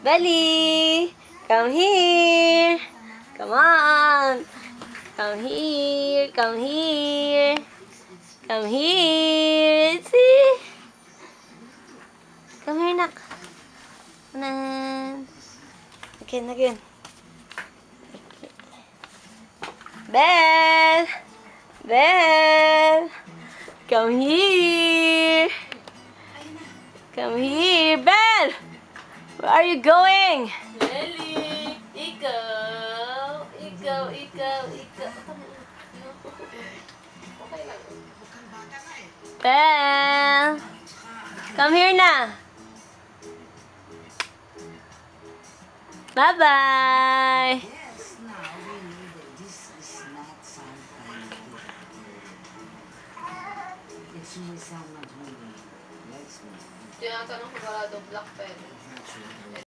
Belly! Come here! Come on! Come here! Come here! Come here! See? Come here, nak. Nan. Again. Belle! Belle! Come here! Come here, Belle! Where are you going? Lily! Ikaw! Okay lang. Belle! Come here na! Bye-bye! Yes, now we know that this is not something. It's really someone really likes me. Tinatanong ko pala ito, black pen. Not sure.